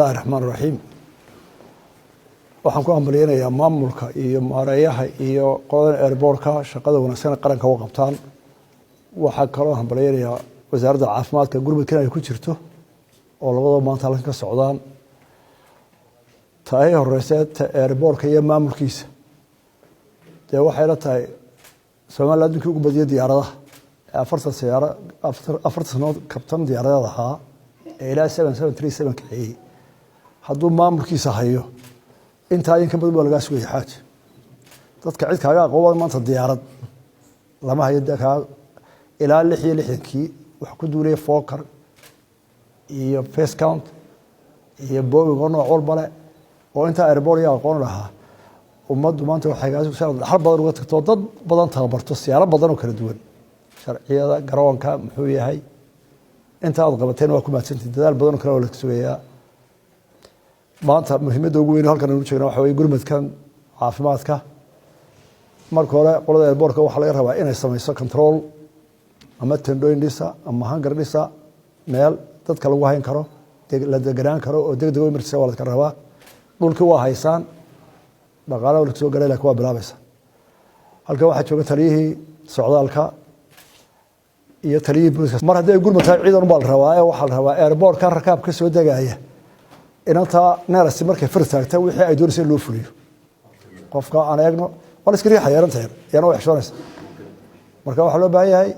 الله الرحمن الرحيم waxaan ku ambaliyanayaa maamulka iyo maareeyaha iyo qodob airportka shaqada wanaagsan qaranka u qabtaan waxa kale oo ambaliyanayaa wasaaradda caafimaadka gurmadkan ay ku jirto oo labadaba maanta halkan ka socdaan taay horreysay airportka iyo maamulkiisa waxay la tahay Soomaaliland intii ugu badiyay diyaaradaha afarta sanood kabtan diyaaradaha ahaa ilaa 737 kiciyay hadduu maamulkiisa hayo inta in ka badan laga soo yahay dadka cid kaaga aqoon maanta diyaarad lama hayo dadka ilaa 66kii wax ku duulay Fokker iyo face count iyo Boeing oo nooc walba leh oo inta airport ya aqoon lahaa ummaddu maanta waxay gaas hal badan uga tagto dad badan tababarto siyaalo badan oo kala duwan sharciyada garoonka muxuu yahay inta aad qabateen waa ku maadsantii dadaal badan oo kala wada sugayaa maanta muhiimadda ugu weyn halkan aanu jeegno waxa weeye gurmadkan caafimaadka marka hore qolada airportka waxa laga rabaa inay samayso control ama tendooyin dhisa ama hangar dhisa meel dadka lagu hayn karo la deganaan karo oo degdeg u emergency waa la rabaa dhulka waa haysaan dhaqaalaha la soo galay laakiin waa bilaabaysa halka waxa jooga taliyihii socdaalka iyo taliyihii booliska mar haddii gurmadka ciidan u bal rabaa waxa la rabaa airportka rakaabka soo degaya inta neerasi markay firtaagta wixii ay doonaysay loo fuliyo qofka aan eegno wala iskariix xayarantay yana wax shoonays marka waxa loo baahan yahay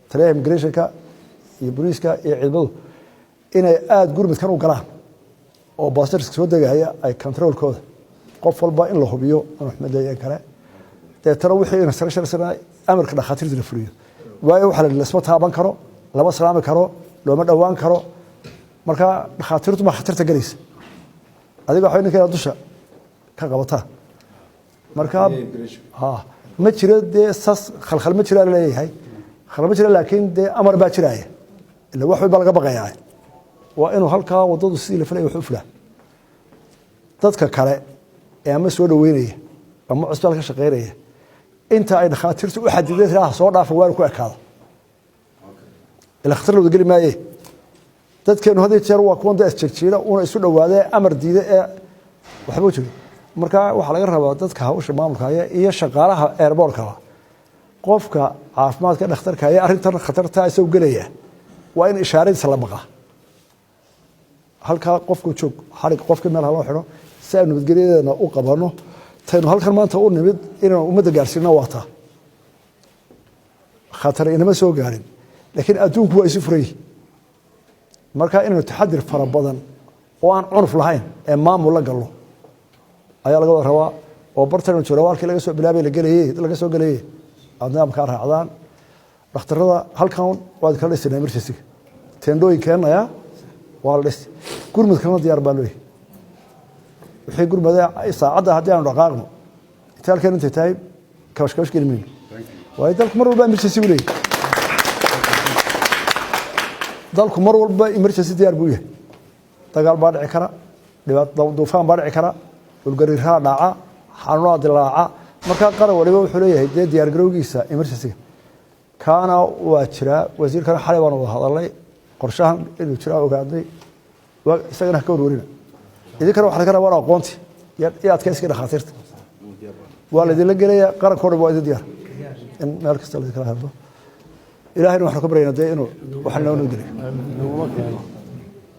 taliyaha immigrationka iyo booliska iyo ciidamadu inay aad gurmadkan u galaan oo baastarska soo degaya ay controlkooda qof walba in la hubiyo Axmed ayaan kale tara wixii in sarashana amarka dhaqaatiirta la fuliyo waayo waxa la isma taaban karo lama salaami karo looma dhawaan karo marka dhaqaatiirtu ma khatarta galaysa adiga waxa inay dusha ka qabataa marka ma jiro sas khalkhal ma jiro leeyahay khalkhal ma jiro laakiin amar baa jiraya ila wax walba laga baqayaa waa inuu halka wadadu sidii la falay wax u fulaa dadka kale ee ama soo dhaweynaya ama cusbaalka shaqeynaya inta ay dhaqaatiirtu u xadideen soo dhaafa waan ku ekaada ila khatar loo gali maayay dadkeenu hadii jeer waa kuwan dad jeegjeela una isu dhawaadee amar diiday ee waxba jiro marka waxa laga rabaa dadka hawsha maamulka iyo shaqaalaha airportka qofka caafimaadka dhakhtarka ay arintan khatarta ay soo galaya waa in ishaaradiisa la baqa halka qofku joog xarig qofka meel loo xiro si aanu nabadgelyadeena u qabano taynu halkan maanta u nimid inaan ummadda gaarsiino waata khatar inama soo gaarin laakiin adduunku waa isu furay marka inuu taxadir fara badan oo aan cunuf lahayn ee maamul la galo ayaa laga rabaa oo bartan jiro walkii laga soo bilaabay laga soo galay nidaamka raacdaan dhakhtarada halkan waa kala dhisay emergency tendooyin keenaya waa la dhisay gurmadkana diyaar baa loo wixii gurmada saacada hadii aan dhaqaaqno inta inta tahay kawashkash gelmin waa dalku mar walba emergency u leeyahay dalku mar walba emergency diyaar buu yahay dagaal baa dhici kara dhibaato duufaan baa dhici kara dhulgariirha dhaca xanuunada dilaaca marka qaran waliba wuxuu leeyahay diyaar garowgiisa emergency kaana waa jira wasiirka xalay baan wada hadalay qorshahan inuu jira ogaaday isagana ka warwarina idinkana waxa laga rabaa aqoonti iyo adkaysiga dhaqaatiirta waa la idin gelaya qarankooda waa idin diyaar in meel kasta la kala hadlo ilaahayna waxaan ka baryaynaa inuu wax noo noo geliyo